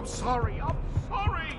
I'm sorry. I'm sorry.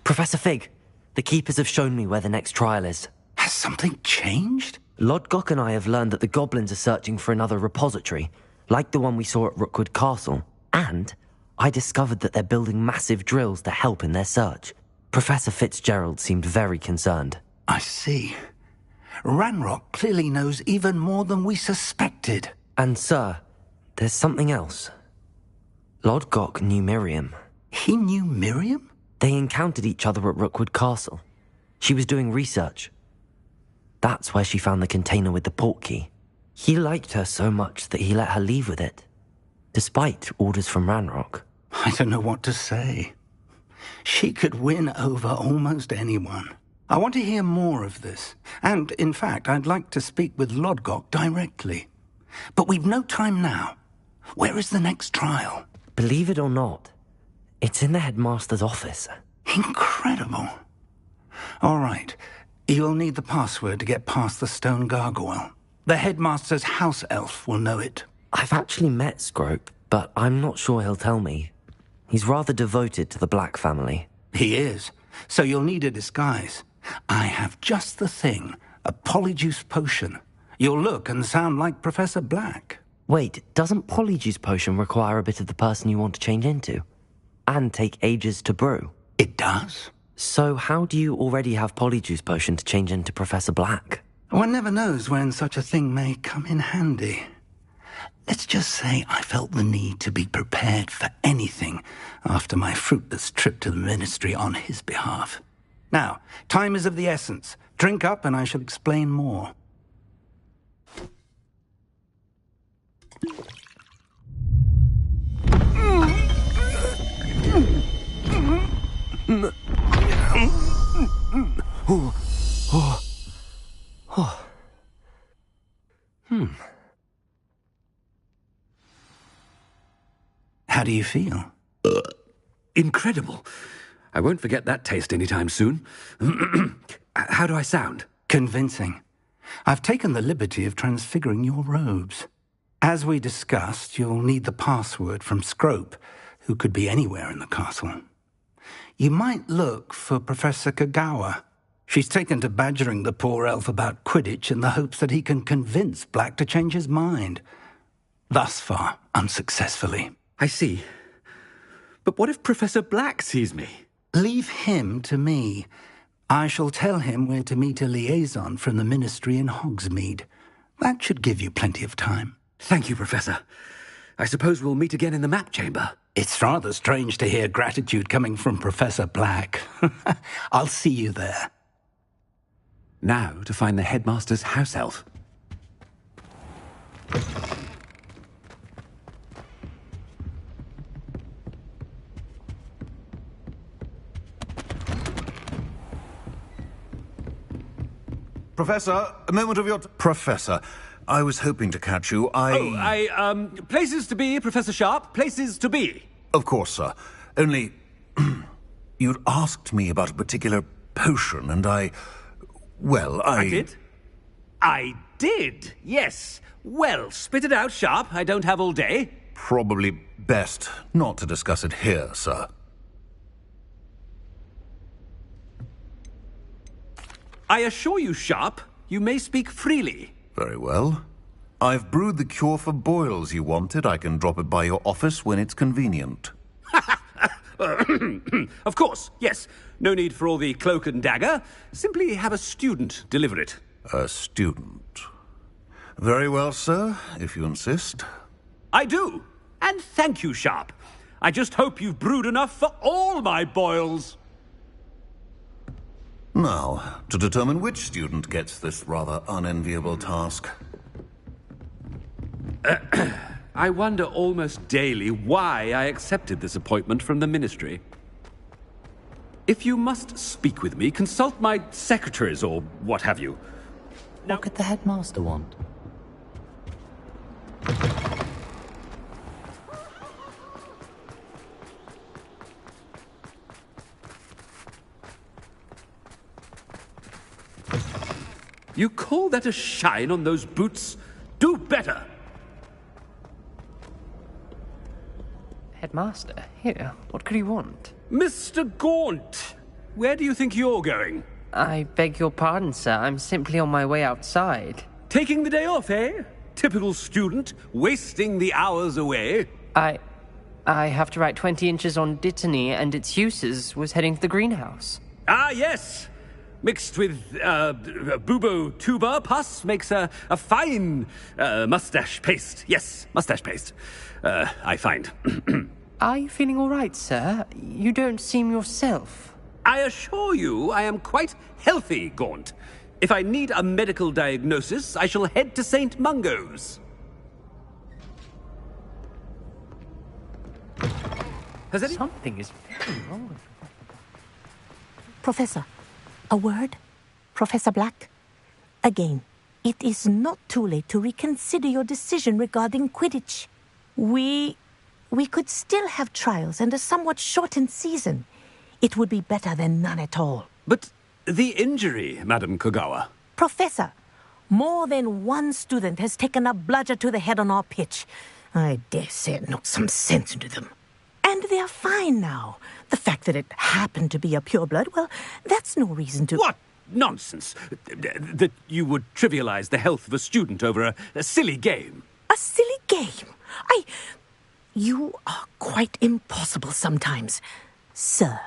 Professor Fig, the Keepers have shown me where the next trial is. Has something changed? Lodgok and I have learned that the goblins are searching for another repository, like the one we saw at Rookwood Castle. And I discovered that they're building massive drills to help in their search. Professor Fitzgerald seemed very concerned. I see. Ranrock clearly knows even more than we suspected. And sir, there's something else. Lodgok knew Miriam. He knew Miriam? They encountered each other at Rookwood Castle. She was doing research. That's where she found the container with the portkey. He liked her so much that he let her leave with it, despite orders from Ranrock. I don't know what to say. She could win over almost anyone. I want to hear more of this. And, in fact, I'd like to speak with Lodgok directly. But we've no time now. Where is the next trial? Believe it or not, it's in the headmaster's office. Incredible. All right. You'll need the password to get past the stone gargoyle. The headmaster's house elf will know it. I've actually met Scrope, but I'm not sure he'll tell me. He's rather devoted to the Black family. He is. So you'll need a disguise. I have just the thing. A polyjuice potion. You'll look and sound like Professor Black. Wait, doesn't Polyjuice Potion require a bit of the person you want to change into? And take ages to brew? It does. So how do you already have Polyjuice Potion to change into Professor Black? One never knows when such a thing may come in handy. Let's just say I felt the need to be prepared for anything after my fruitless trip to the Ministry on his behalf. Now, time is of the essence. Drink up and I shall explain more. How do you feel? Incredible. I won't forget that taste anytime soon. How do I sound? Convincing. I've taken the liberty of transfiguring your robes. As we discussed, you'll need the password from Scrope, who could be anywhere in the castle. You might look for Professor Kagawa. She's taken to badgering the poor elf about Quidditch in the hopes that he can convince Black to change his mind. Thus far, unsuccessfully. I see. But what if Professor Black sees me? Leave him to me. I shall tell him where to meet a liaison from the Ministry in Hogsmeade. That should give you plenty of time. Thank you, Professor. I suppose we'll meet again in the map chamber. It's rather strange to hear gratitude coming from Professor Black. I'll see you there. Now to find the headmaster's house elf. Professor, a moment of your... Professor, I was hoping to catch you. Places to be, Professor Sharp. Places to be. Of course, sir. Only... you'd asked me about a particular potion, and I did? I did, yes. Well, spit it out, Sharp. I don't have all day. Probably best not to discuss it here, sir. I assure you, Sharp, you may speak freely. Very well. I've brewed the cure for boils you wanted. I can drop it by your office when it's convenient. Of course, yes. No need for all the cloak and dagger. Simply have a student deliver it. A student. Very well, sir, if you insist. I do. And thank you, Sharp. I just hope you've brewed enough for all my boils. Now, to determine which student gets this rather unenviable task. I wonder almost daily why I accepted this appointment from the Ministry. If you must speak with me, consult my secretaries or what have you. What could the headmaster want? You call that a shine on those boots? Do better! Headmaster, here, what could he want? Mr. Gaunt, where do you think you're going? I beg your pardon, sir. I'm simply on my way outside. Taking the day off, eh? Typical student, wasting the hours away. I have to write 20 inches on dittany and its uses. Was heading to the greenhouse. Ah, yes! Mixed with bubo tuber pus makes a fine mustache paste. Yes, mustache paste. I find. Are you feeling all right, sir? You don't seem yourself. I assure you I am quite healthy, Gaunt. If I need a medical diagnosis, I shall head to St. Mungo's. Has any... Something is very wrong with you. Professor, a word? Professor Black? Again, it is not too late to reconsider your decision regarding Quidditch. We could still have trials and a somewhat shortened season. It would be better than none at all. But the injury, Madam Kogawa. Professor, more than one student has taken a bludger to the head on our pitch. I dare say it knocked some sense into them. And they're fine now. The fact that it happened to be a pureblood, well, that's no reason to... What nonsense! That you would trivialize the health of a student over a silly game. A silly game? You are quite impossible sometimes. Sir,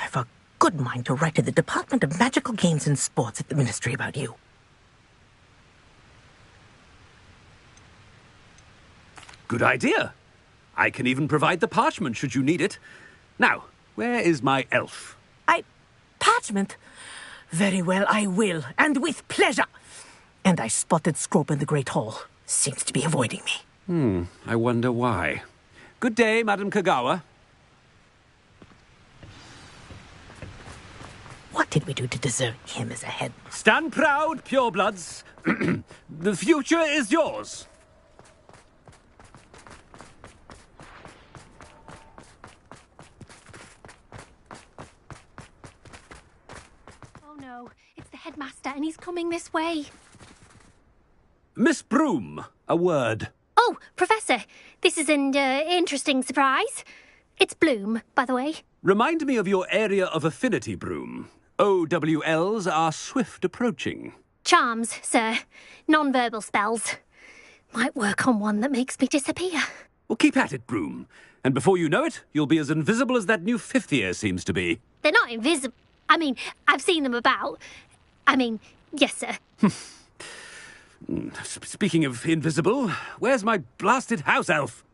I've a good mind to write to the Department of Magical Games and Sports at the Ministry about you. Good idea. I can even provide the parchment should you need it. Now, where is my elf? Parchment? Very well, I will, and with pleasure. And I spotted Scrope in the Great Hall. Seems to be avoiding me. I wonder why. Good day, Madam Kogawa. What did we do to deserve him as a head? Stand proud, purebloods. The future is yours. Oh no, it's the headmaster and he's coming this way. Miss Broom, a word. Oh, Professor, this is an interesting surprise. It's Bloom, by the way. Remind me of your area of affinity, Broom. OWLs are swift approaching. Charms, sir. Non-verbal spells. Might work on one that makes me disappear. Well, keep at it, Broom. And before you know it, you'll be as invisible as that new fifth year seems to be. They're not invisible. I mean, I've seen them about. Yes, sir. Speaking of invisible, where's my blasted house elf?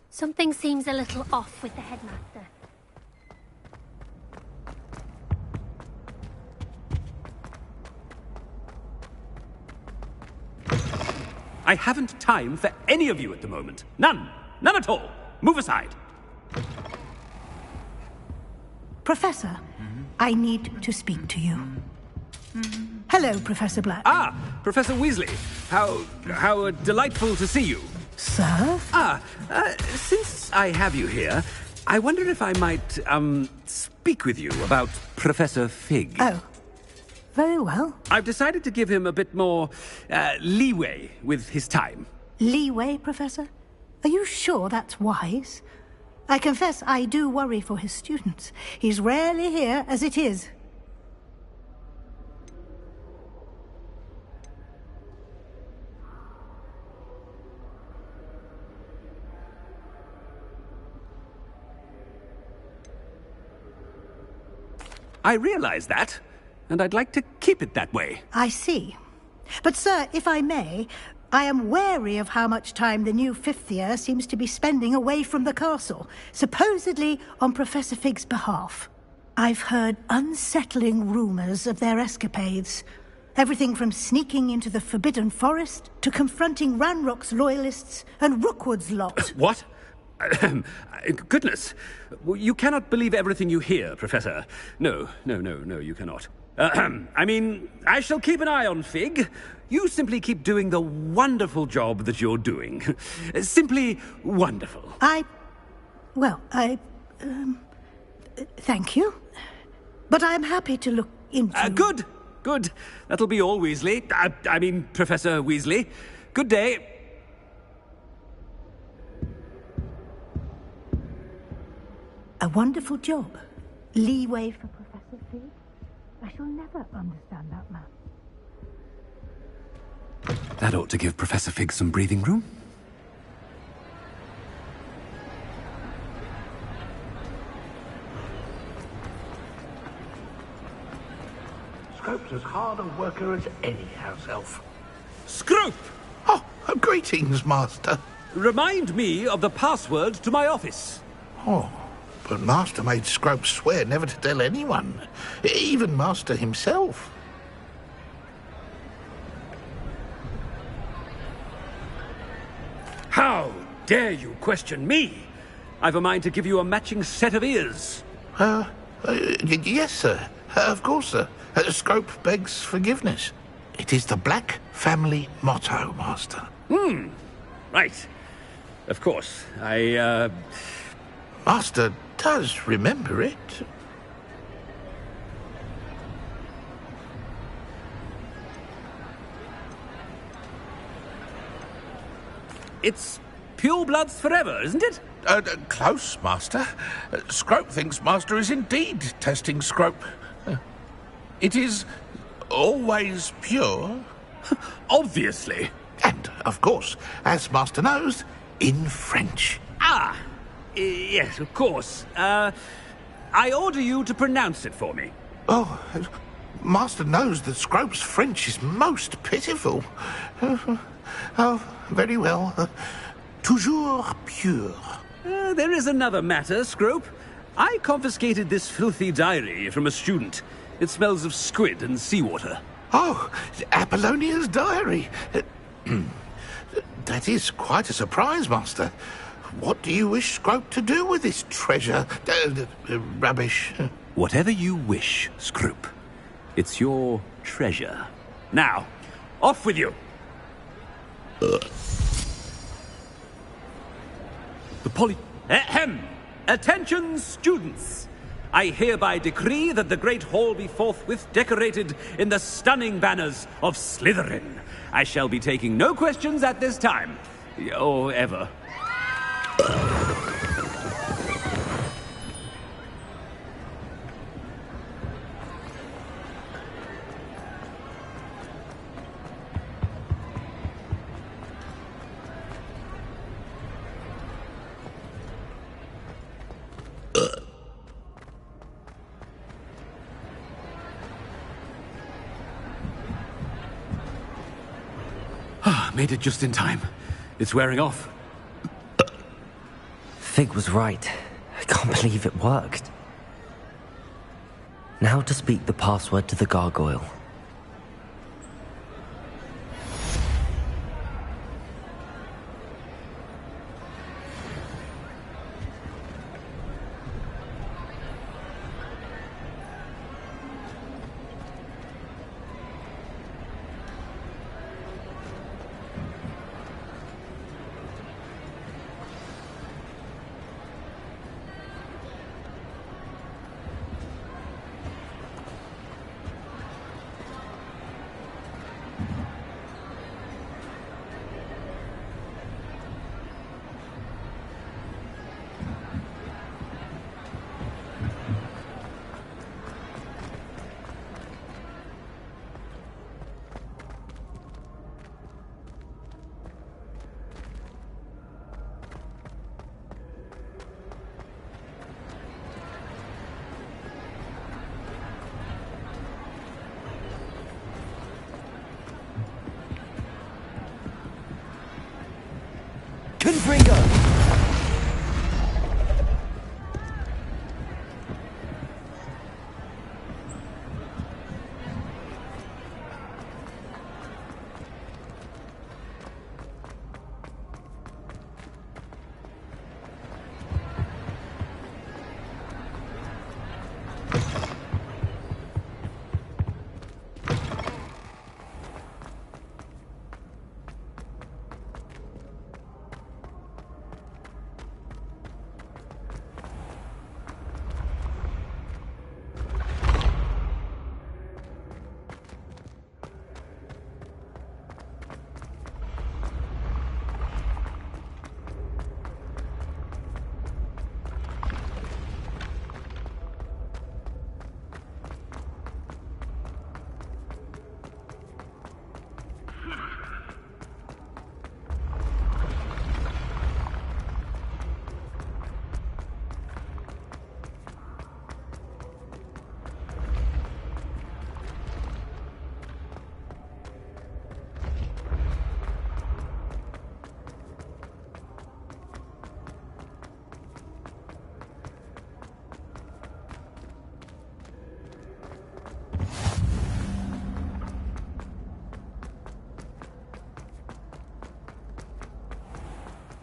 Something seems a little off with the headmaster. I haven't time for any of you at the moment. None. None at all. Move aside. Professor, I need to speak to you. Hello, Professor Black. Ah, Professor Weasley. How delightful to see you. Sir? Since I have you here, I wonder if I might, speak with you about Professor Fig. Oh, very well. I've decided to give him a bit more, leeway with his time. Leeway, Professor? Are you sure that's wise? I confess I do worry for his students. He's rarely here as it is. I realize that, and I'd like to keep it that way. I see. But, sir, if I may, I am wary of how much time the new fifth year seems to be spending away from the castle, supposedly on Professor Fig's behalf. I've heard unsettling rumors of their escapades. Everything from sneaking into the Forbidden Forest to confronting Ranrock's loyalists and Rookwood's lot. What? Goodness. You cannot believe everything you hear, Professor. No, you cannot. I mean, I shall keep an eye on Fig. You simply keep doing the wonderful job that you're doing. Simply wonderful. Thank you. But I'm happy to look into... Good. That'll be all, Weasley. I mean, Professor Weasley. Good day. A wonderful job. Leeway for Professor Fig. I shall never understand that man. That ought to give Professor Fig some breathing room. Scrope's as hard a worker as any house elf. Scrope! Oh, greetings, Master. Remind me of the password to my office. Oh, but Master made Scrope swear never to tell anyone, even Master himself. How dare you question me? I've a mind to give you a matching set of ears. Yes, sir. Of course, sir. Scrope begs forgiveness. It is the Black family motto, Master. Right. Of course. Master does remember it. It's purebloods forever, isn't it? Close, Master. Scrope thinks Master is indeed testing Scrope. It is always pure. Obviously. And, of course, as Master knows, in French. Yes, of course. I order you to pronounce it for me. Oh, Master knows that Scrope's French is most pitiful. Oh, very well. Toujours pure. There is another matter, Scrope. I confiscated this filthy diary from a student. It smells of squid and seawater. Oh, Apollonia's diary. That is quite a surprise, Master. What do you wish Scrope to do with this treasure? Rubbish. Whatever you wish, Scrope. It's your treasure. Now, off with you. Attention, students! I hereby decree that the Great Hall be forthwith decorated in the stunning banners of Slytherin. I shall be taking no questions at this time. Or ever. Made it just in time. It's wearing off. Fig was right. I can't believe it worked. Now to speak the password to the gargoyle. Confringo!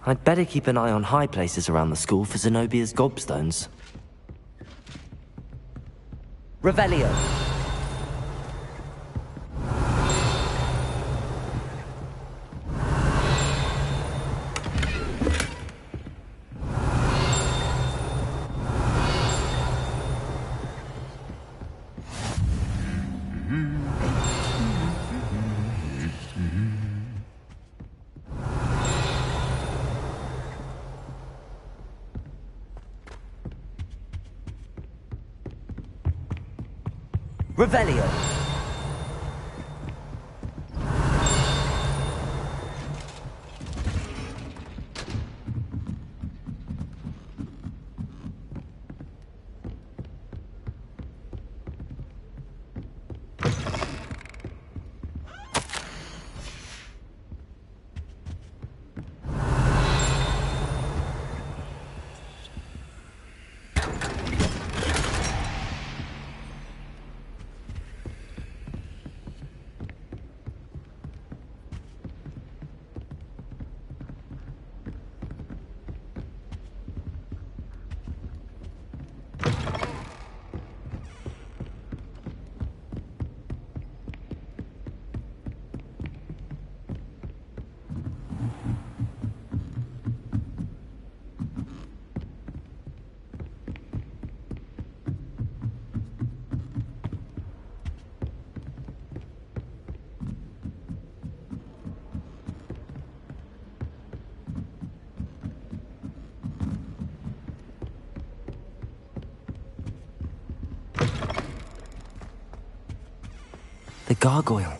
I'd better keep an eye on high places around the school for Zenobia's gobstones. Revelio. Revelio. The gargoyle.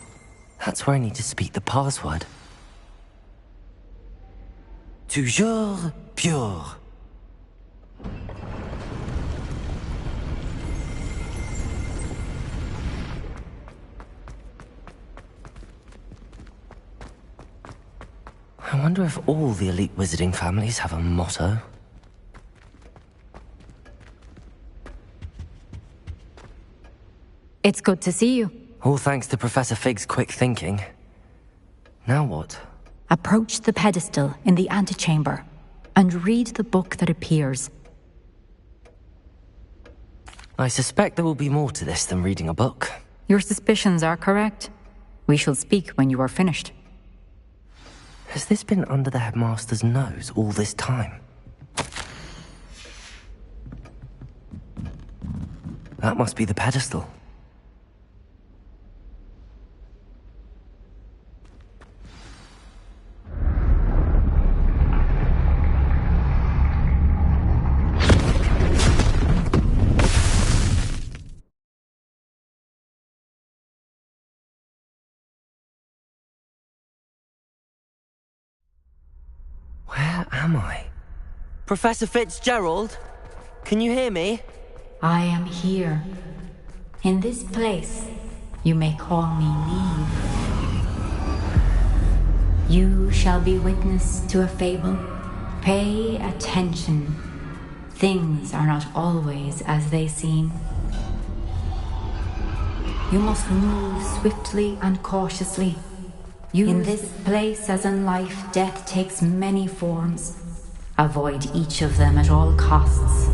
That's where I need to speak the password. Toujours pure. I wonder if all the elite wizarding families have a motto. It's good to see you. All thanks to Professor Fig's quick thinking. Now what? Approach the pedestal in the antechamber and read the book that appears. I suspect there will be more to this than reading a book. Your suspicions are correct. We shall speak when you are finished. Has this been under the headmaster's nose all this time? That must be the pedestal. Where am I? Professor Fitzgerald? Can you hear me? I am here. In this place, you may call me Neve. You shall be witness to a fable Pay attention. Things are not always as they seem. You must move swiftly and cautiously. In this place, as in life, death takes many forms. Avoid each of them at all costs.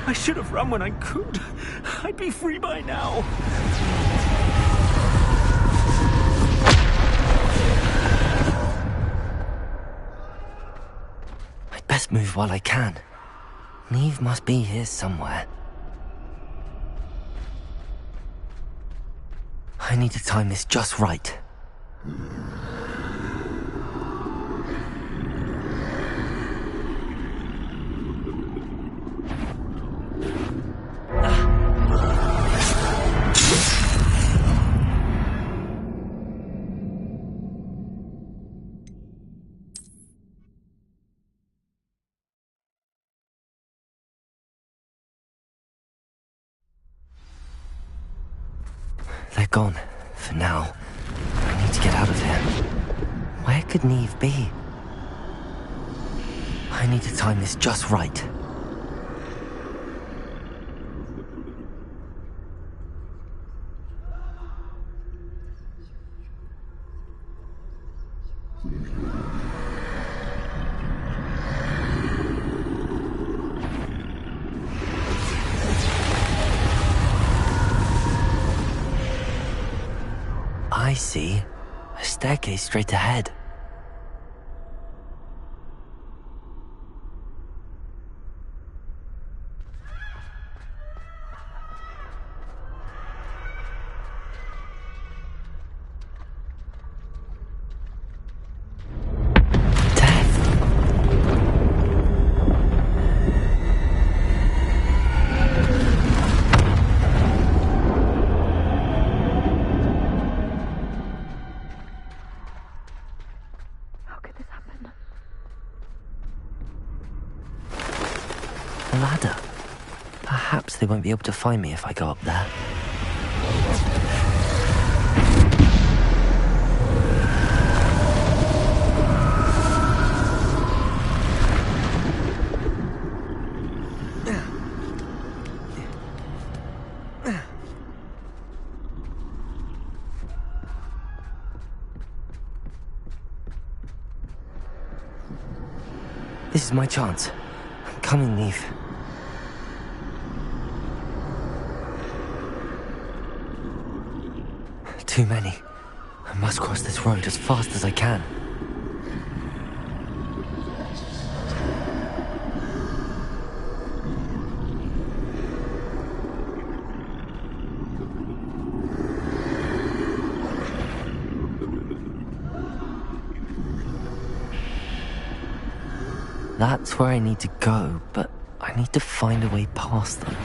I should have run when I could. I'd be free by now. I'd best move while I can. Neve must be here somewhere. I need to time this just right. They're gone, for now. I need to get out of here. Where could Neve be? I need to time this just right. I see. A staircase straight ahead. A ladder. Perhaps they won't be able to find me if I go up there. This is my chance. I'm coming, Neve. Too many. I must cross this road as fast as I can. That's where I need to go, but I need to find a way past them.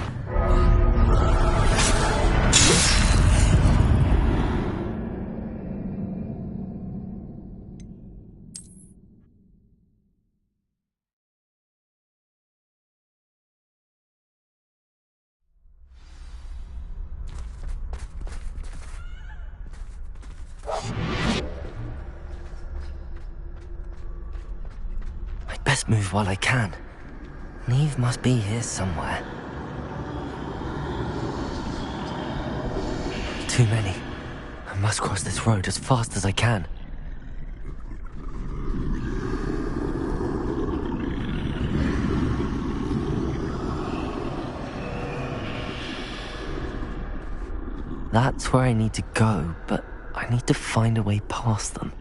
Best move while I can. Neve must be here somewhere. Too many. I must cross this road as fast as I can. That's where I need to go, but I need to find a way past them.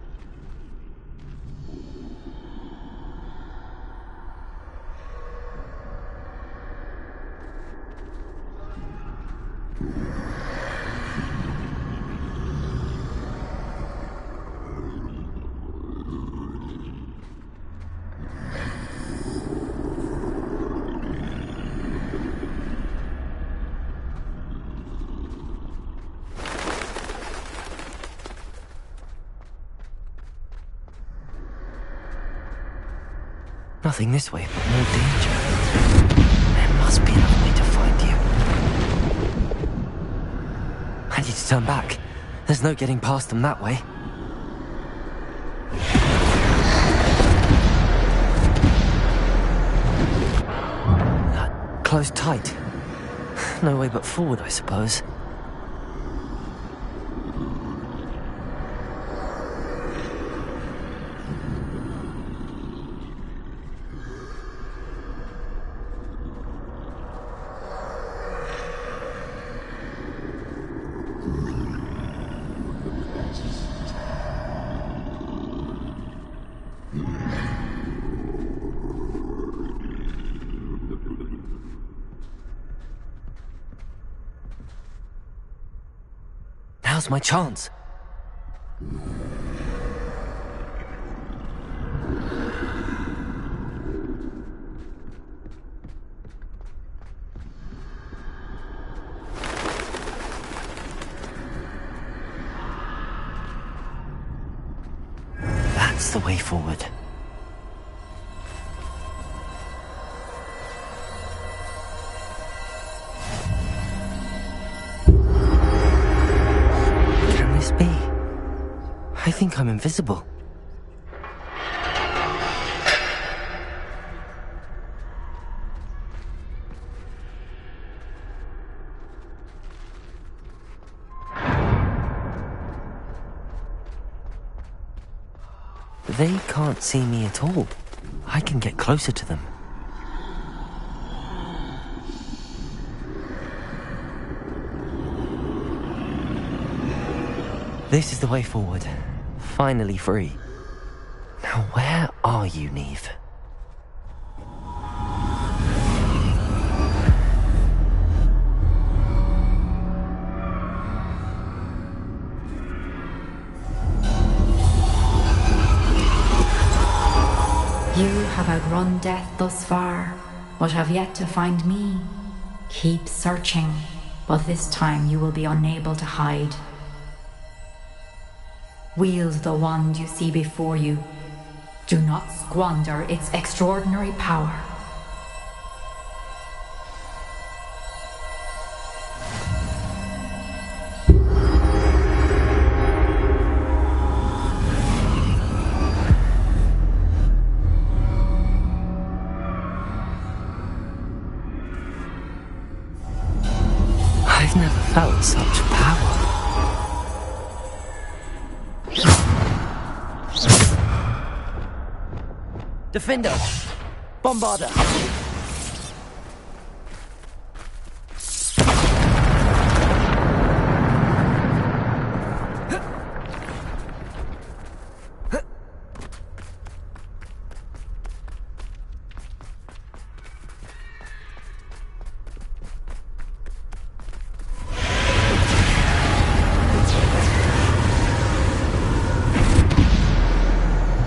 Nothing this way but more danger. There must be another way to find you. I need to turn back. There's no getting past them that way. Closed tight. No way but forward, I suppose. Now's my chance. That's the way forward. I think I'm invisible. They can't see me at all. I can get closer to them. This is the way forward. Finally free. Now where are you, Neve? You have outrun death thus far, but have yet to find me. Keep searching, but this time you will be unable to hide. Wield the wand you see before you. Do not squander its extraordinary power. I've never felt such power. Defender! Bombarder!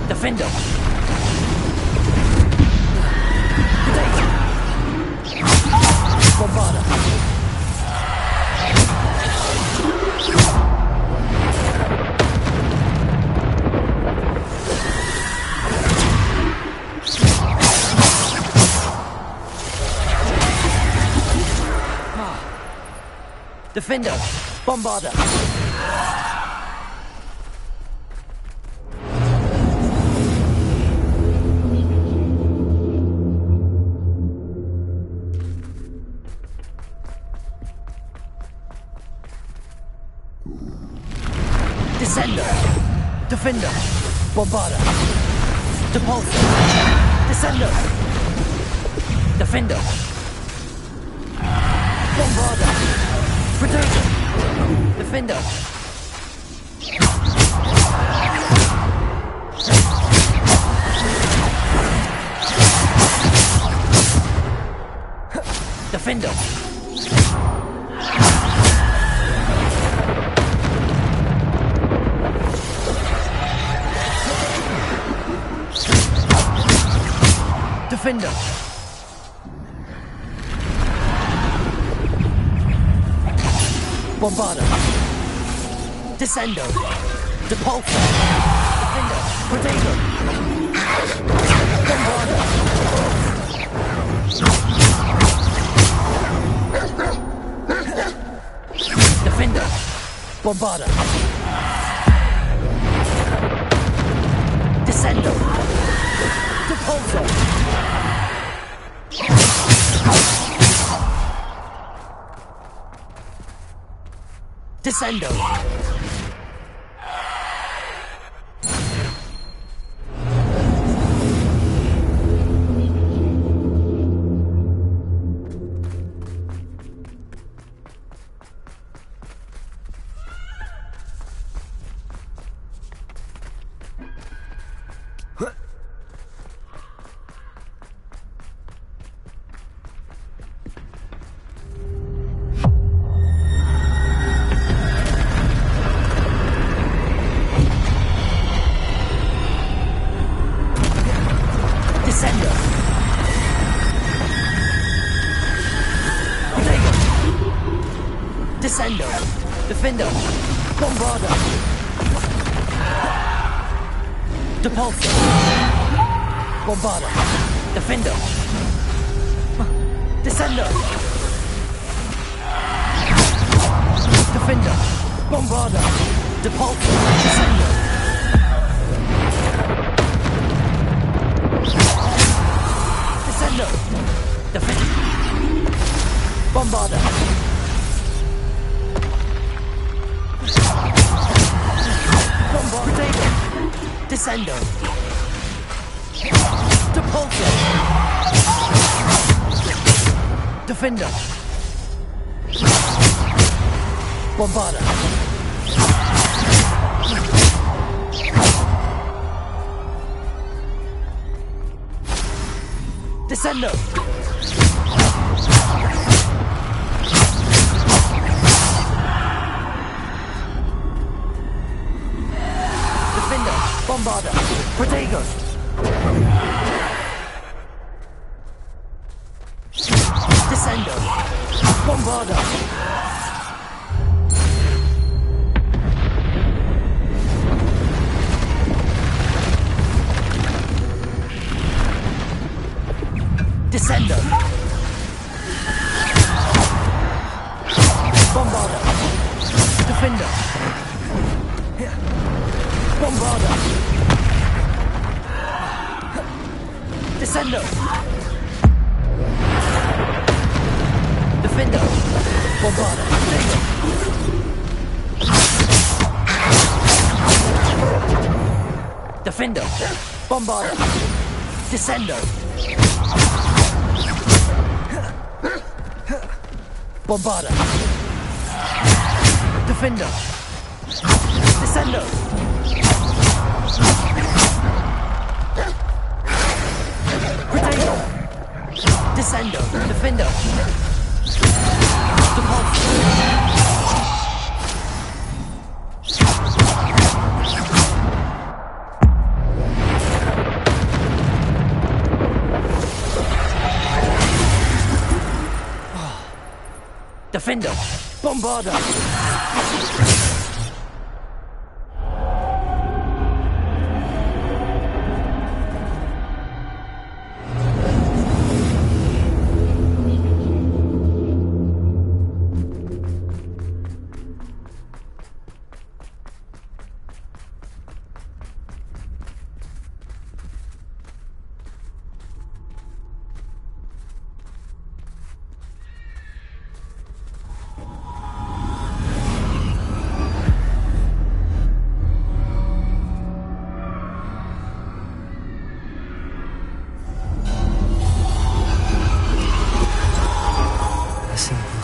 Defender! Bombarder! Defender! Bombarder! Descender! Defender! Bombarder! Depulsor! Descender! Defender! Bombarder! Predator! Defender! Defender! Defender! Bombarder! Descendo! Depulsor! Defender! Predator! Defender! Bombarda! Descendo! Depulso! Descendo! Descendo! Defendo! Bombarda! Depulso! Bombarda! Defendo! Descendo! Defendo! Bombarda! Depulso! Descendo! Descendo! Defendo! Bombarda! Bombarda! Descendo! Depulso! Defendo! Bombarda! Descendo! Defender! Bombarda! Protego! Descendo! Bombarda! Descendo! Bombarda! Defender! Bombarda! Descendo! Defender! Bombarda! Defender! Bombarda! Descendo! Bombarda! Defender! Descendo! Protego! Descendo! Defender! Defender! Bombarda!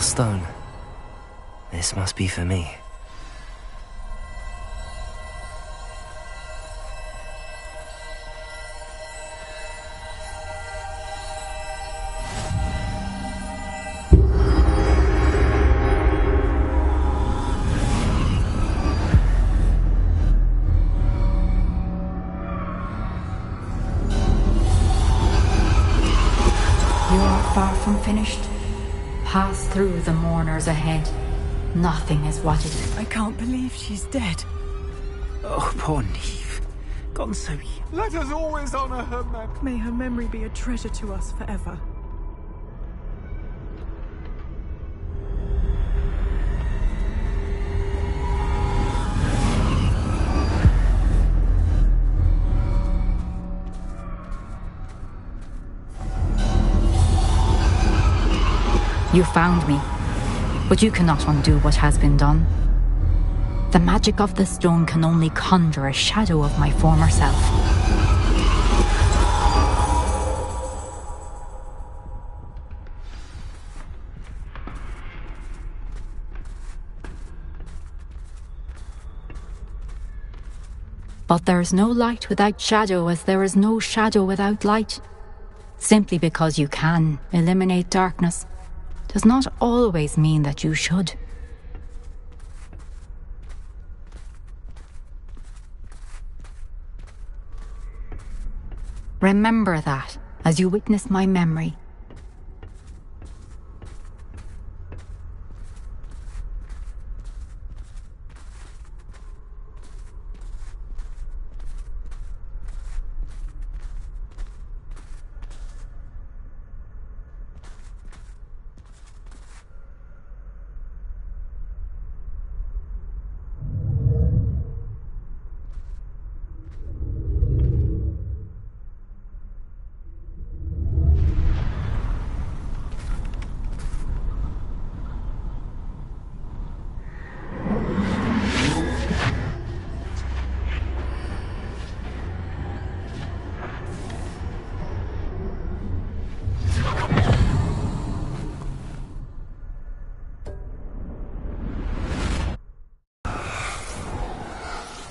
Stone. This must be for me. You are far from finished. Pass through the mourners ahead. Nothing is what it is. I can't believe she's dead. Oh, poor Neve. gone so young. Let us always honor her memory. May her memory be a treasure to us forever. You found me, but you cannot undo what has been done. The magic of the stone can only conjure a shadow of my former self. But there is no light without shadow, as there is no shadow without light. Simply because you can eliminate darkness does not always mean that you should. Remember that as you witness my memory.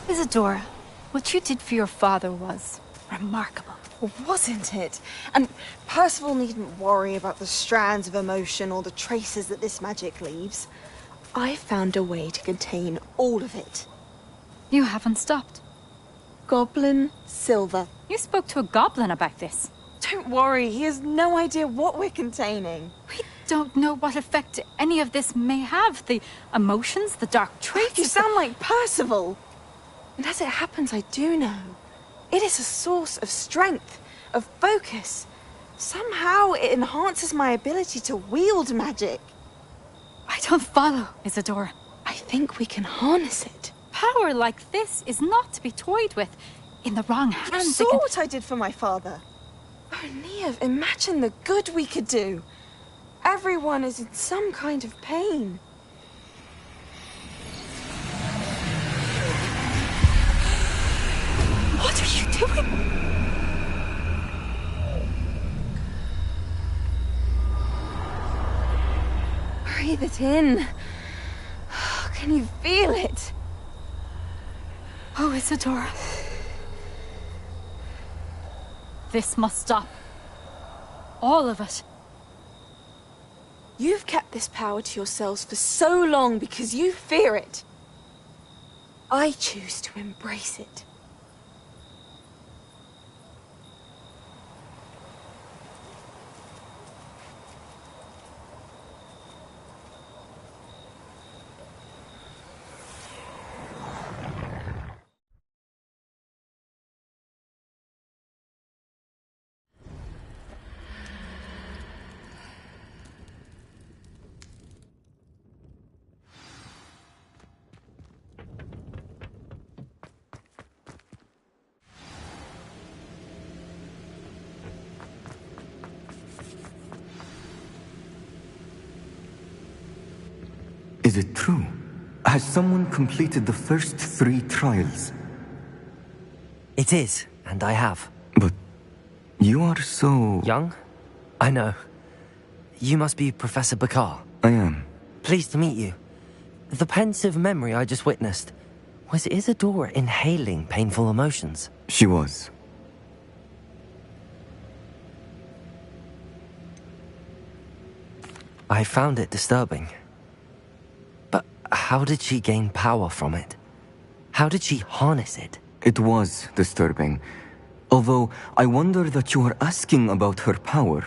Isadora, what you did for your father was remarkable. Wasn't it? And Percival needn't worry about the strands of emotion or the traces that this magic leaves. I found a way to contain all of it. You haven't stopped. Goblin Silver. You spoke to a goblin about this. Don't worry, he has no idea what we're containing. We don't know what effect any of this may have. The emotions, the dark traits. You sound like Percival. And as it happens, I do know. It is a source of strength, of focus. Somehow it enhances my ability to wield magic. I don't follow, Isadora. I think we can harness it. Power like this is not to be toyed with. In the wrong hands, You saw what I did for my father. Oh, Neve, imagine the good we could do. Everyone is in some kind of pain. What are you doing? Breathe it in. Can you feel it? Oh, Isadora. This must stop. All of it. You've kept this power to yourselves for so long because you fear it. I choose to embrace it. Is it true? Has someone completed the first 3 trials? It is, and I have. But you are so... Young? I know. You must be Professor Bakar. I am. Pleased to meet you. The pensive memory I just witnessed, was Isadora inhaling painful emotions? She was. I found it disturbing. But how did she gain power from it? How did she harness it? It was disturbing. Although, I wonder that you are asking about her power.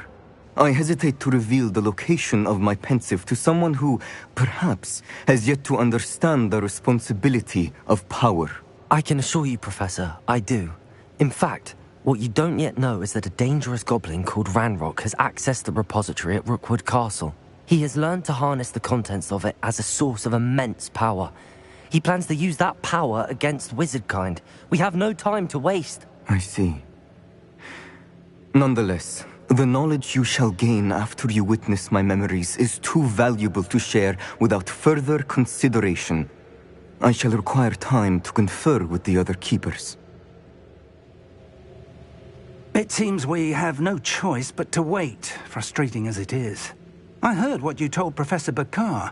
I hesitate to reveal the location of my pensive to someone who, perhaps, has yet to understand the responsibility of power. I can assure you, Professor, I do. In fact, what you don't yet know is that a dangerous goblin called Ranrock has accessed the repository at Rookwood Castle. He has learned to harness the contents of it as a source of immense power. He plans to use that power against wizardkind. We have no time to waste. I see. Nonetheless, the knowledge you shall gain after you witness my memories is too valuable to share without further consideration. I shall require time to confer with the other keepers. It seems we have no choice but to wait, frustrating as it is. I heard what you told Professor Bakar.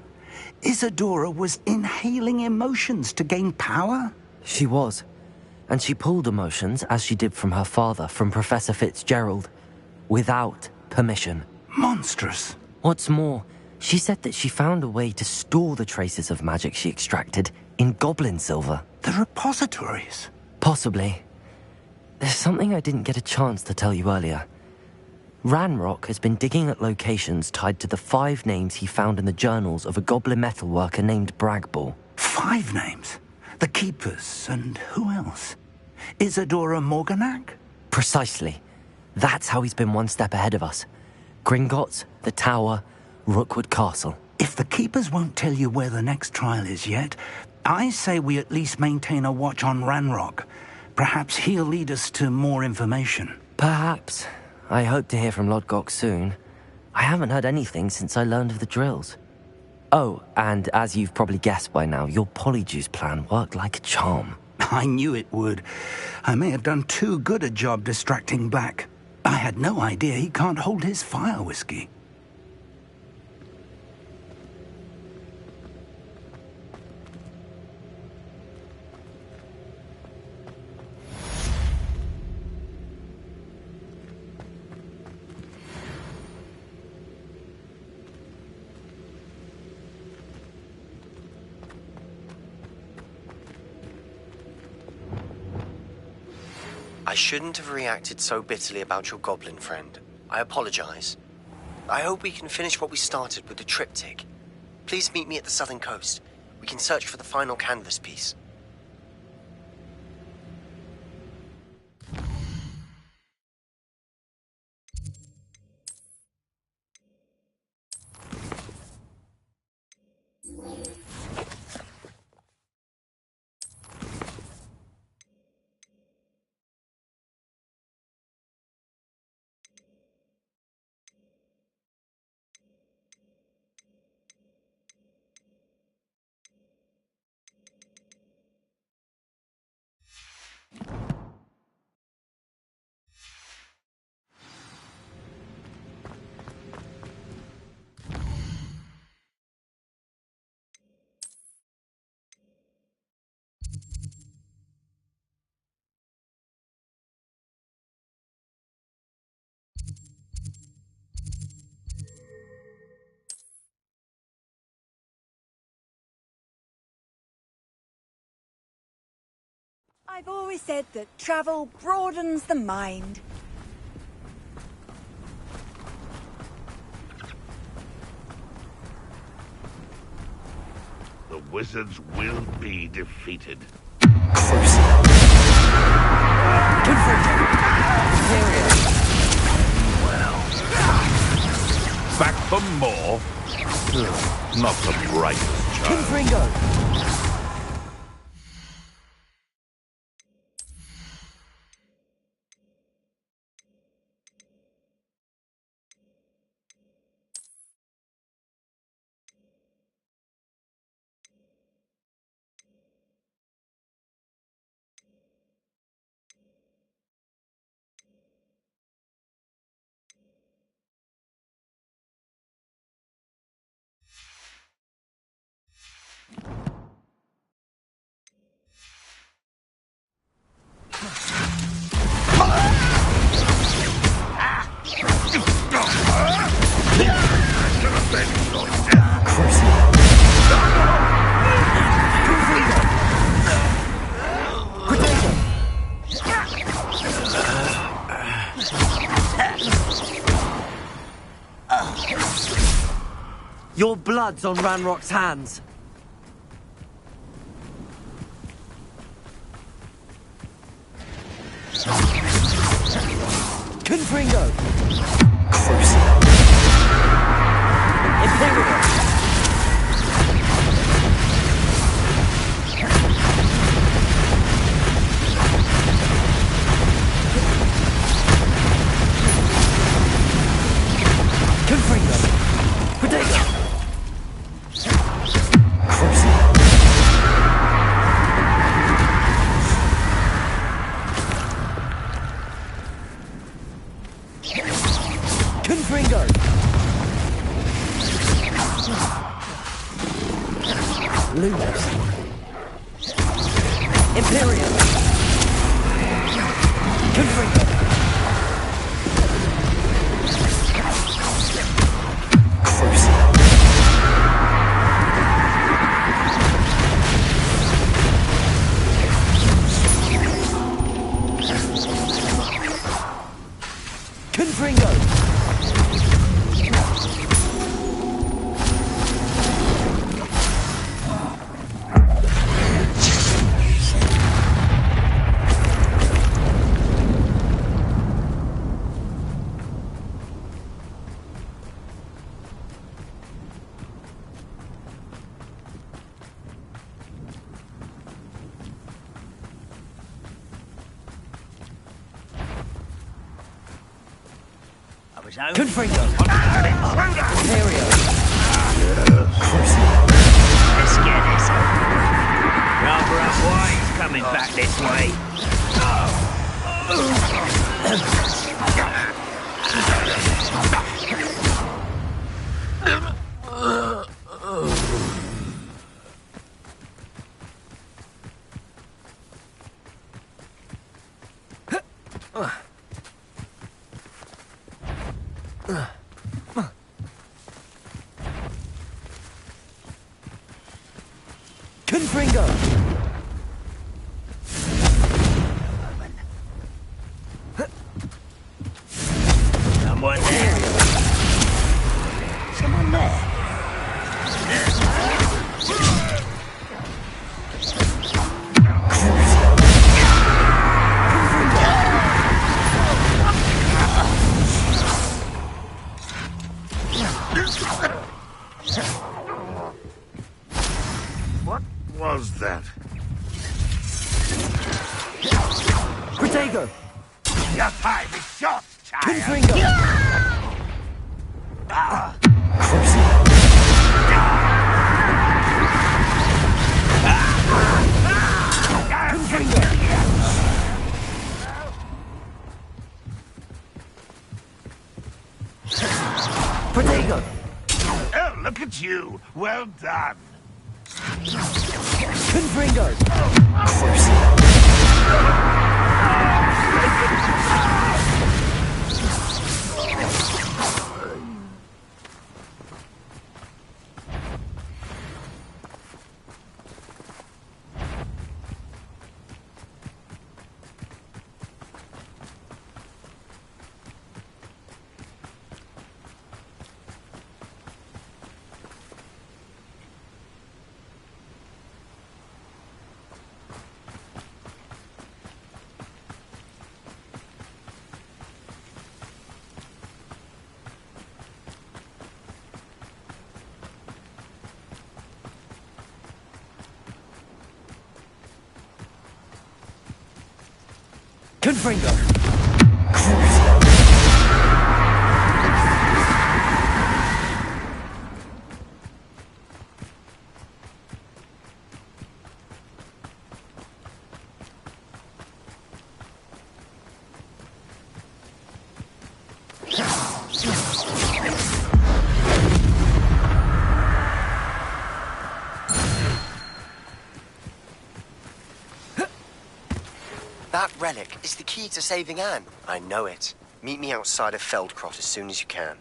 Isadora was inhaling emotions to gain power? She was. And she pulled emotions, as she did from her father, from Professor Fitzgerald, without permission. Monstrous. What's more, she said that she found a way to store the traces of magic she extracted in goblin silver. The repositories? Possibly. There's something I didn't get a chance to tell you earlier. Ranrock has been digging at locations tied to the 5 names he found in the journals of a goblin metalworker named Bragball. 5 names? The Keepers, and who else? Isadora Morganac? Precisely. That's how he's been one step ahead of us. Gringotts, the Tower, Rookwood Castle. If the Keepers won't tell you where the next trial is yet, I say we at least maintain a watch on Ranrock. Perhaps he'll lead us to more information. Perhaps. I hope to hear from Lodgok soon. I haven't heard anything since I learned of the drills. Oh, and as you've probably guessed by now, your Polyjuice plan worked like a charm. I knew it would. I may have done too good a job distracting Black. I had no idea he can't hold his fire whiskey. I shouldn't have reacted so bitterly about your goblin friend. I apologize. I hope we can finish what we started with the triptych. Please meet me at the southern coast. We can search for the final canvas piece. I've always said that travel broadens the mind. The wizards will be defeated. Well, back for more? Not the brightest child. Confringo! Your blood's on Ranrock's hands. Confringo! Lumos. Imperium. Confringo. Confringo. Confringo! Imperio! Let's get this over. Rather up why he's coming back this way. Confringo! Someone there. Someone there. What was that? Protego! Your time is short, child. Confringo! Protego! Oh, look at you. Well done. Confringo! Confringo! That relic is the key to saving Anne. I know it. Meet me outside of Feldcrot as soon as you can.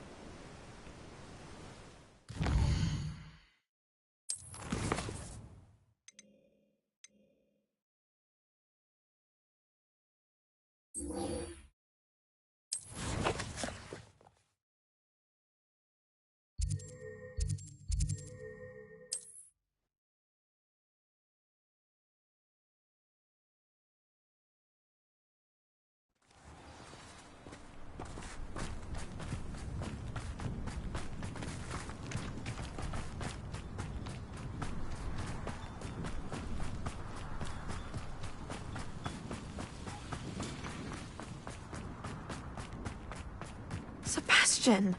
Sebastian,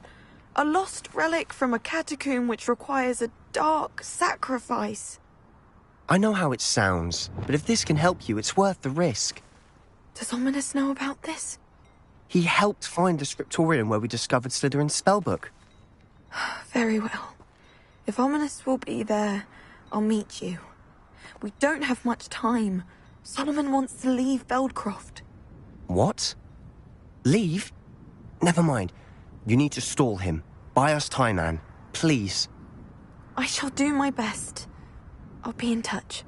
a lost relic from a catacomb which requires a dark sacrifice. I know how it sounds, but if this can help you, it's worth the risk. Does Ominous know about this? He helped find the scriptorium where we discovered Slytherin's spellbook. Very well. If Ominous will be there, I'll meet you. We don't have much time. Solomon wants to leave Feldcroft. What? Leave? Never mind. You need to stall him. Buy us time, Anne. Please. I shall do my best. I'll be in touch.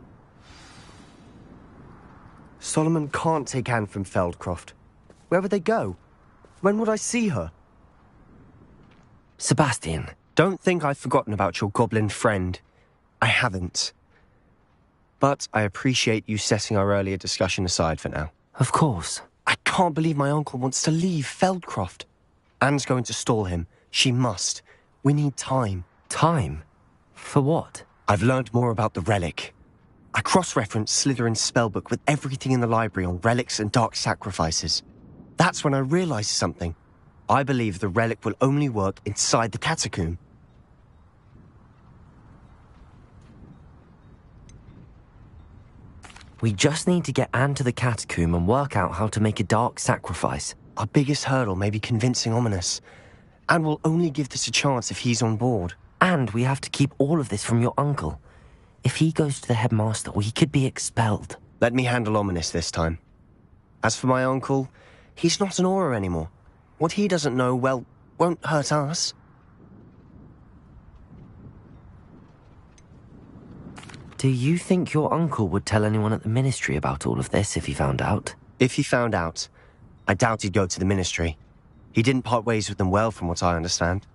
Solomon can't take Anne from Feldcroft. Where would they go? When would I see her? Sebastian. Don't think I've forgotten about your goblin friend. I haven't. But I appreciate you setting our earlier discussion aside for now. Of course. I can't believe my uncle wants to leave Feldcroft. Anne's going to stall him. She must. We need time. Time? For what? I've learned more about the relic. I cross-referenced Slytherin's spellbook with everything in the library on relics and dark sacrifices. That's when I realized something. I believe the relic will only work inside the catacomb. We just need to get Anne to the catacomb and work out how to make a dark sacrifice. Our biggest hurdle may be convincing Ominous. Anne will only give this a chance if he's on board. And we have to keep all of this from your uncle. If he goes to the headmaster, we could be expelled. Let me handle Ominous this time. As for my uncle, he's not an Auror anymore. What he doesn't know, well, won't hurt us. Do you think your uncle would tell anyone at the ministry about all of this if he found out? If he found out, I doubt he'd go to the ministry. He didn't part ways with them well, from what I understand.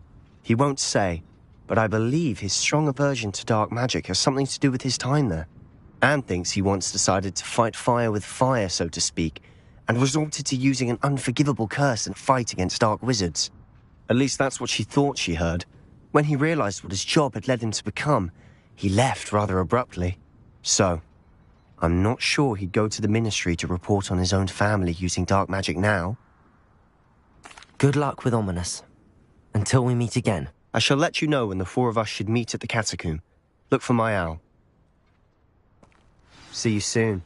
He won't say, but I believe his strong aversion to dark magic has something to do with his time there. Anne thinks he once decided to fight fire with fire, so to speak, and resorted to using an unforgivable curse and fight against dark wizards. At least that's what she thought she heard. When he realized what his job had led him to become, he left rather abruptly. So, I'm not sure he'd go to the ministry to report on his own family using dark magic now. Good luck with Ominous. Until we meet again. I shall let you know when the four of us should meet at the catacomb. Look for my owl. See you soon.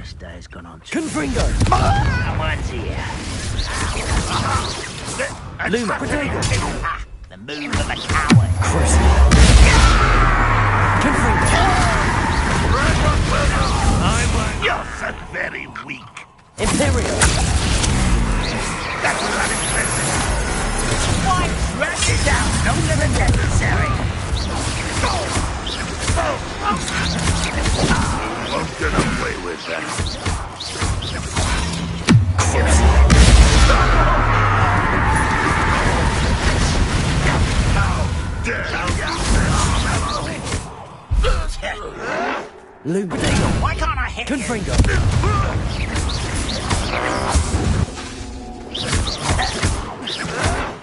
This day's gone on. Confringo! Someone's here. Luma! The move of a coward. You're so very weak. Imperial! That's unimpressive. Why drag it out longer than necessary? Won't get away with that. Luma! Why can't I hit Confringo!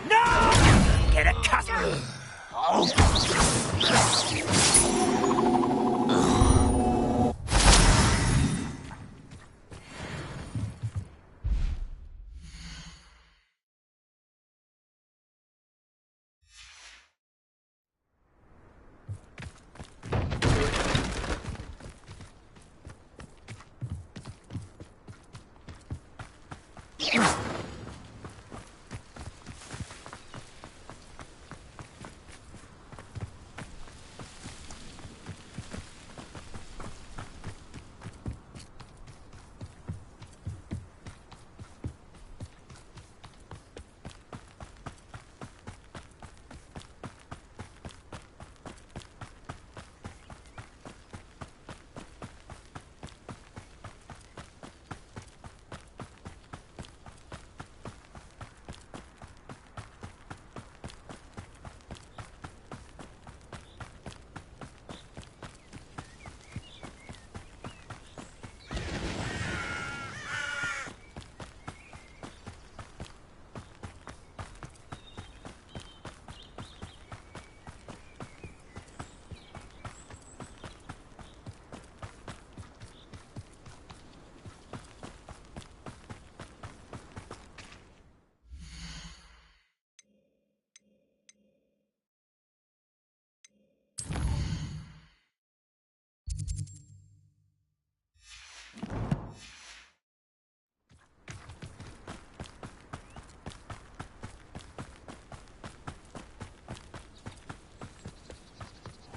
No! Get a cut!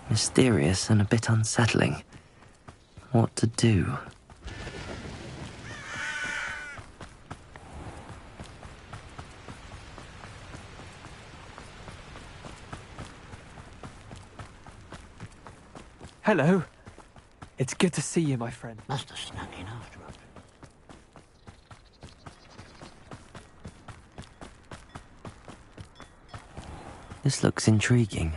Mysterious and a bit unsettling. What to do? Hello. It's good to see you, my friend. Must have snuck in after us. This looks intriguing.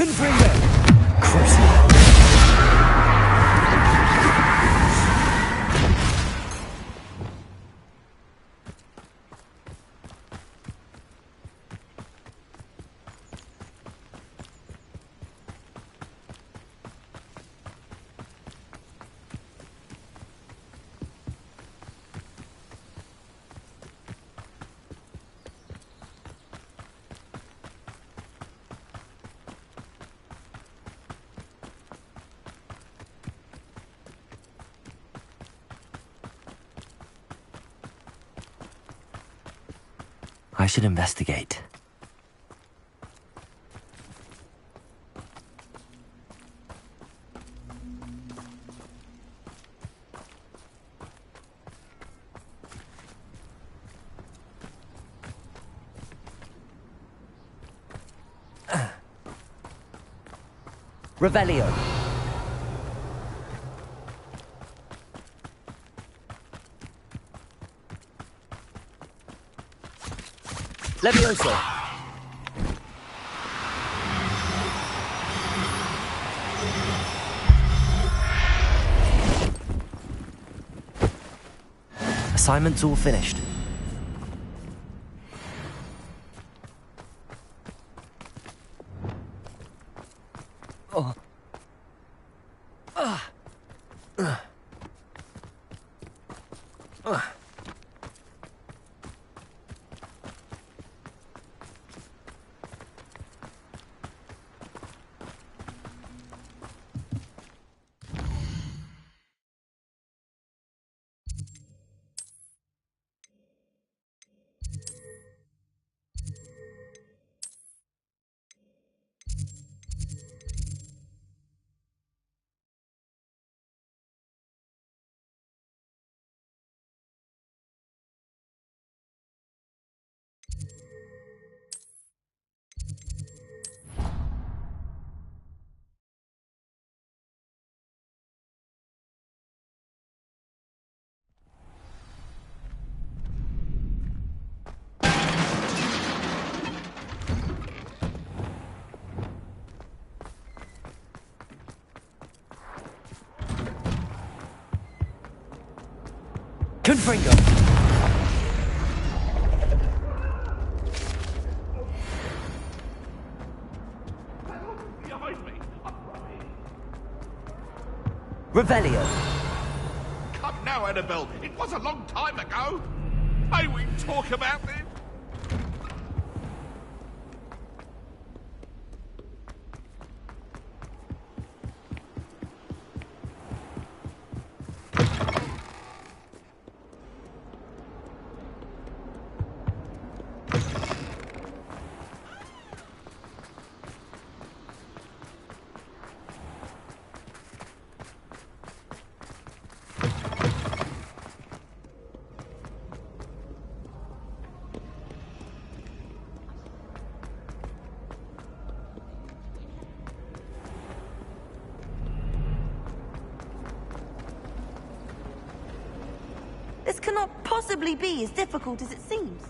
Confringo! Crucible. I should investigate. Revelio. Levioso. Assignment's all finished. Oh. Confringo. Revelio. Come now, Annabelle. It was a long time ago. May we talk about this? This cannot possibly be as difficult as it seems.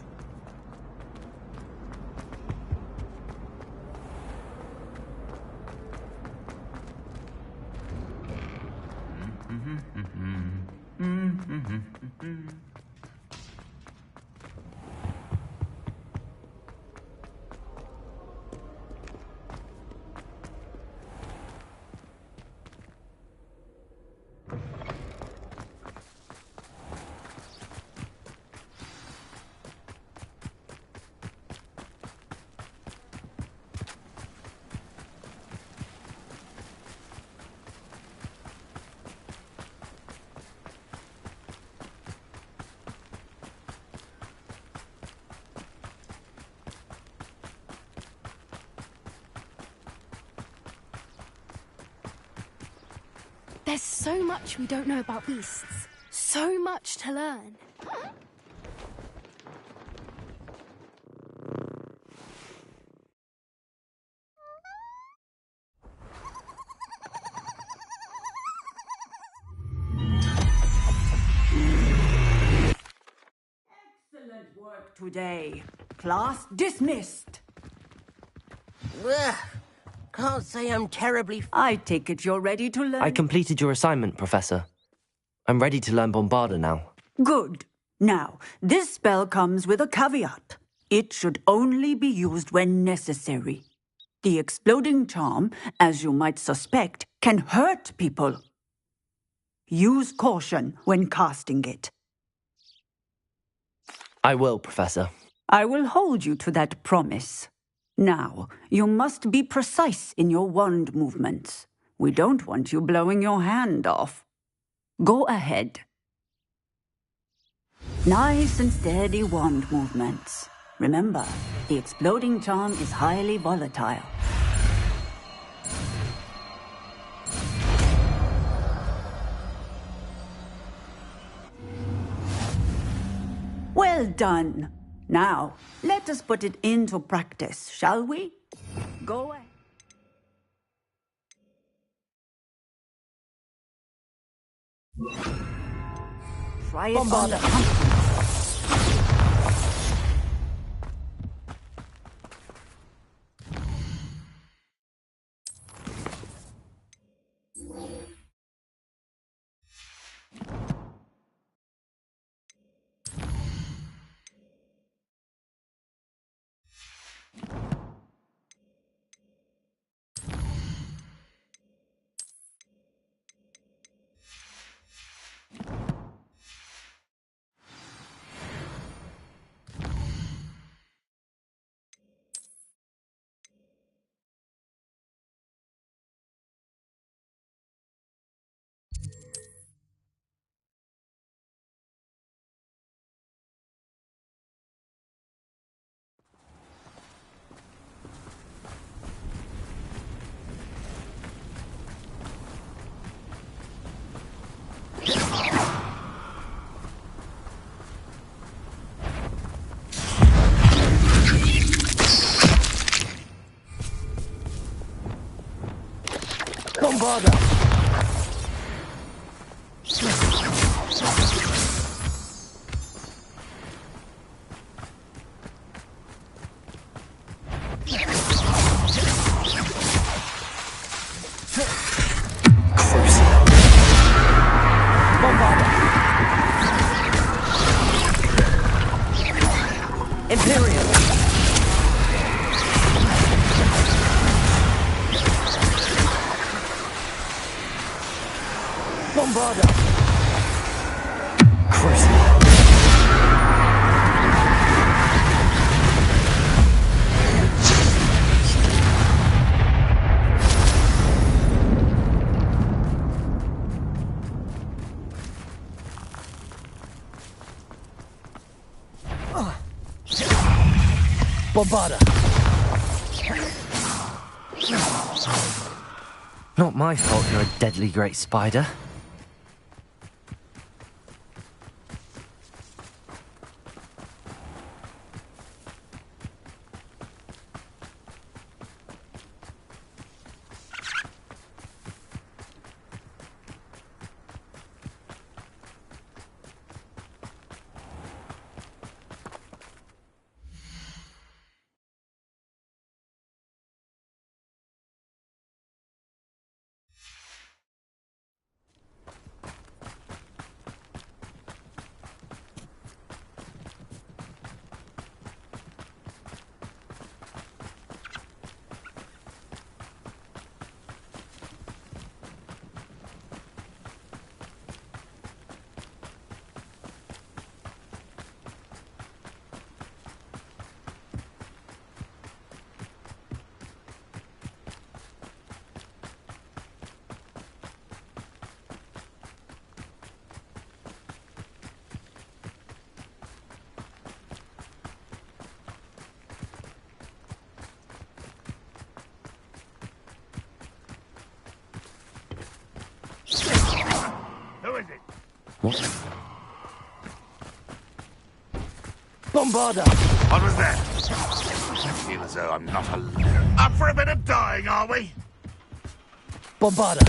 There's so much we don't know about beasts. So much to learn. Excellent work today. Class dismissed. Ugh. Can't say I'm terribly... I take it you're ready to learn? I completed your assignment, Professor. I'm ready to learn Bombarda now. Good. Now, this spell comes with a caveat. It should only be used when necessary. The exploding charm, as you might suspect, can hurt people. Use caution when casting it. I will, Professor. I will hold you to that promise. Now, you must be precise in your wand movements. We don't want you blowing your hand off. Go ahead. Nice and steady wand movements. Remember, the exploding charm is highly volatile. Well done. Now, let us put it into practice, shall we? Go ahead. Try it on the pumpkin. Bombarda! Bombarda! Not my fault you're a deadly great spider. Who is it? What? Bombarda! What was that? I feel as though I'm not alone. Up for a bit of dying, are we? Bombarda!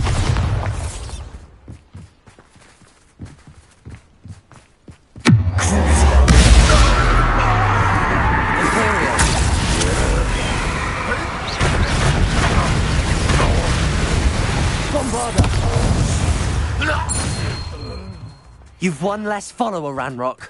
You've one less follower, Ranrock.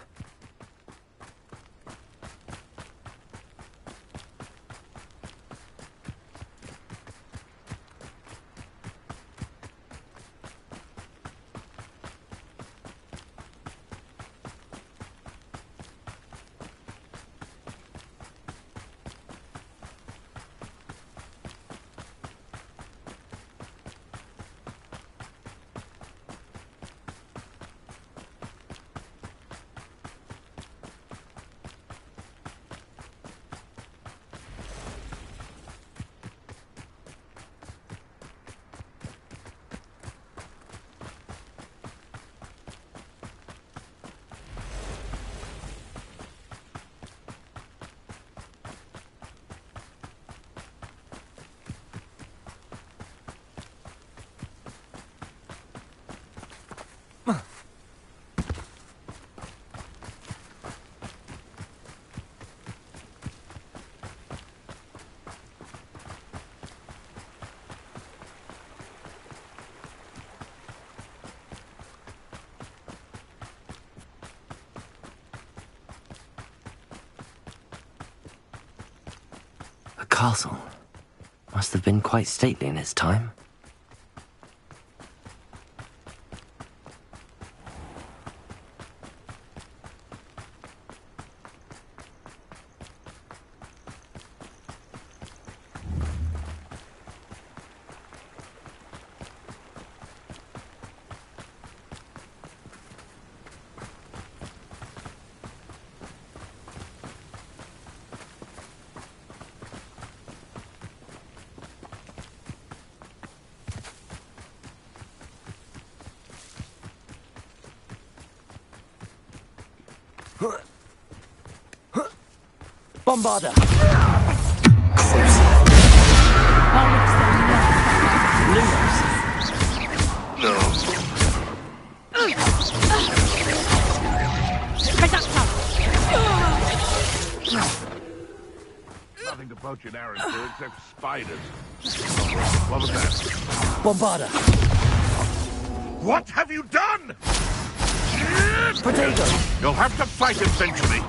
A castle. Must have been quite stately in its time. Bombarder! Nothing to poach an arrow for except spiders. What was that? Bombarder! What have you done? Potato! You'll have to fight eventually.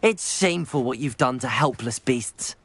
It's shameful what you've done to helpless beasts.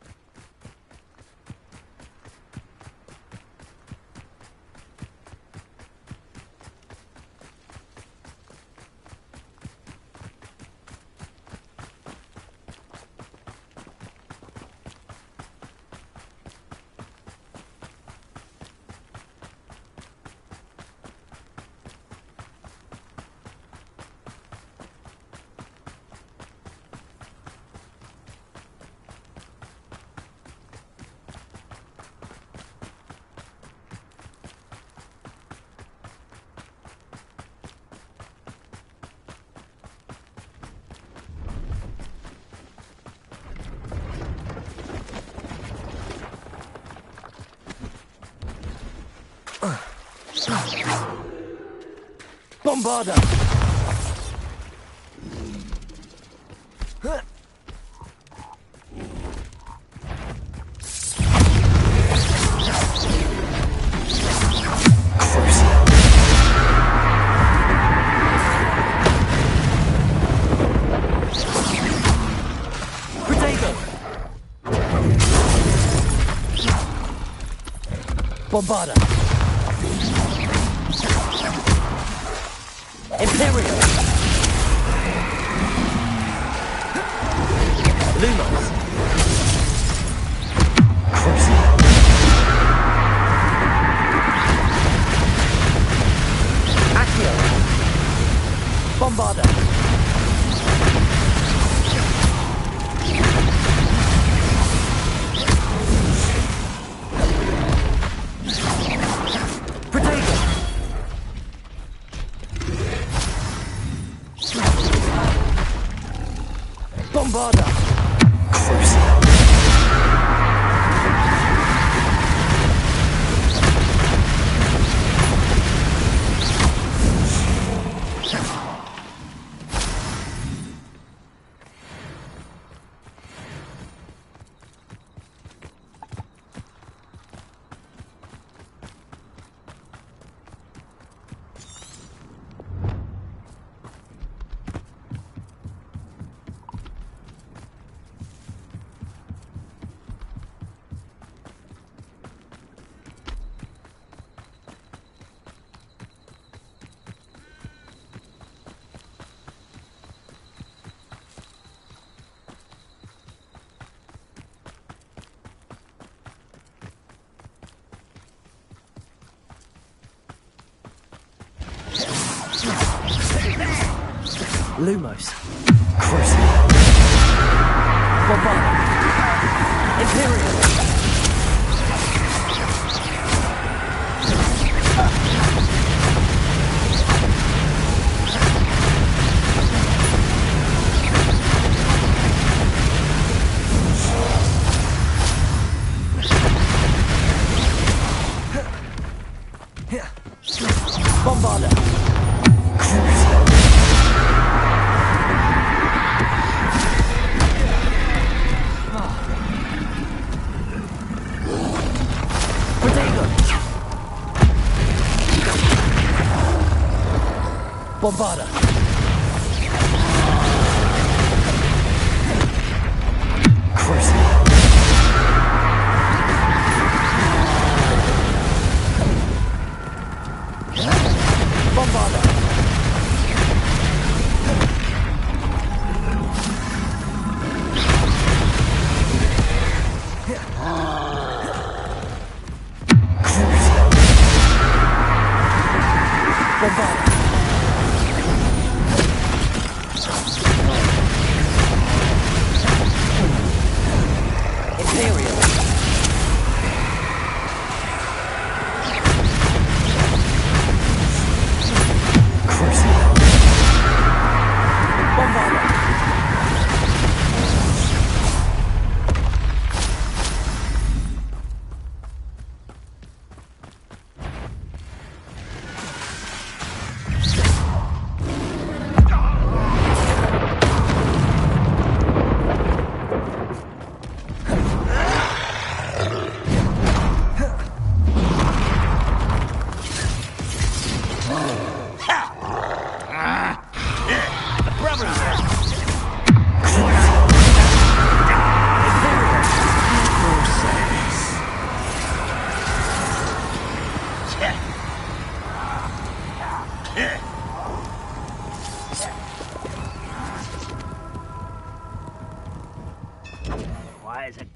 Bombarder! Bombarder! Imperial! Lumos! Accio! Bombarder! Bombarder! Lumos. Crucible. Bombarda. Imperial. Bombarda. Bombarda. Crucible. Bombarda. Bombarda. Imperial. Crucible. Bombarda. Why is it?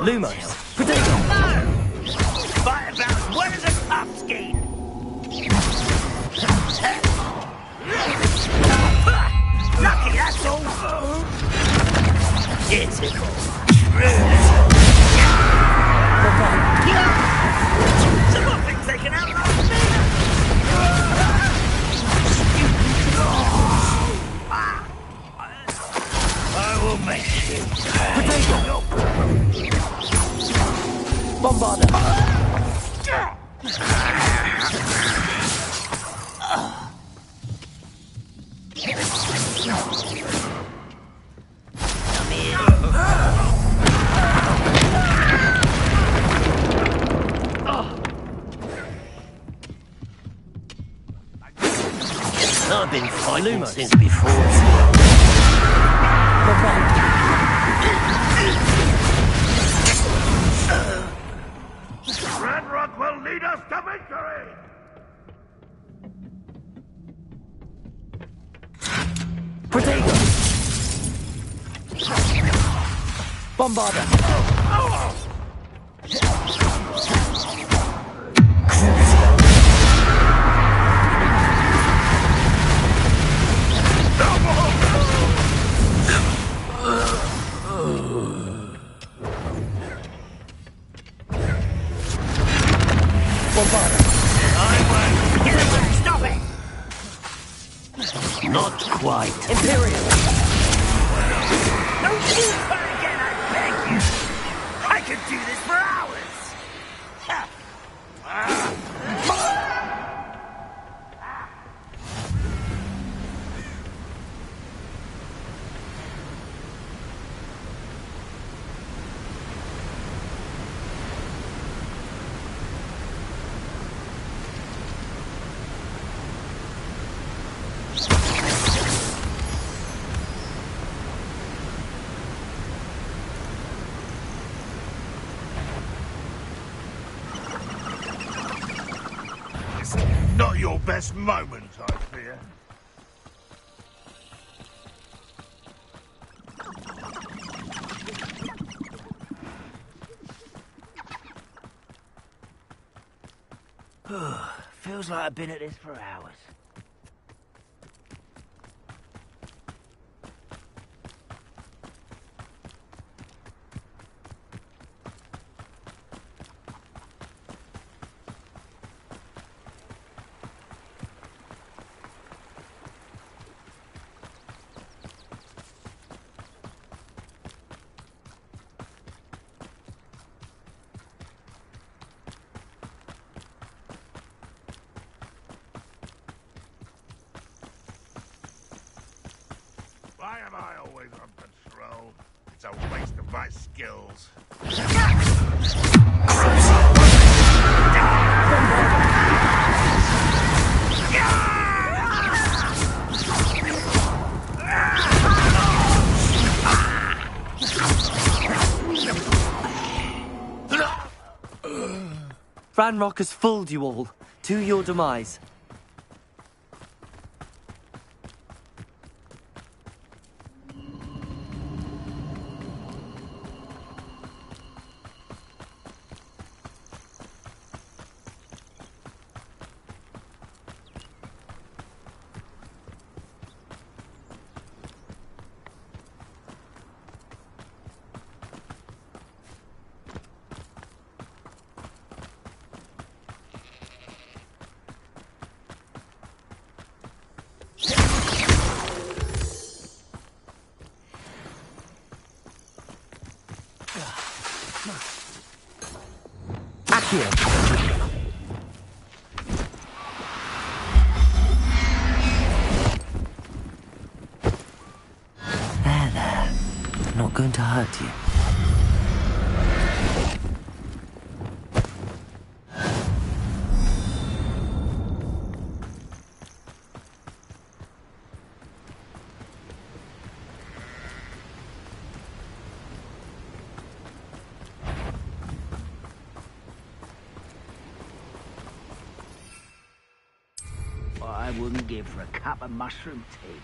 Lumos. Potato. No! Fight about as wet as a pumpkin! Lucky, that's all! Typical. Some more things they can outlast me! I will make you Potato. Bombarda. I've been fighting since before. Red Rock will lead us to victory! Potato. Bombarda. Stop it! Not quite. Imperial. Don't you try again, I beg you! I could do this for hours! Not your best moment, I fear. Feels like I've been at this for hours. Why am I always on patrol? It's a waste of my skills. Ranrock has fooled you all, to your demise. There. Not going to hurt you. What I wouldn't give for a cup of mushroom tea.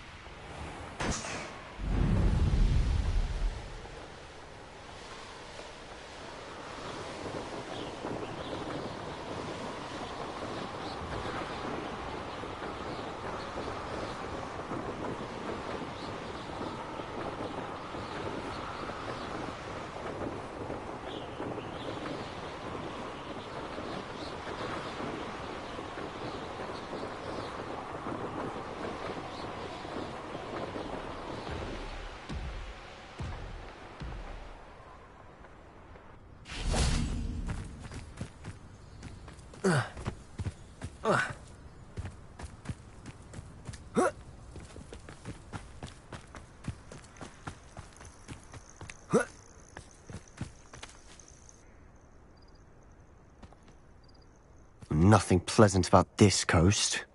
Nothing pleasant about this coast.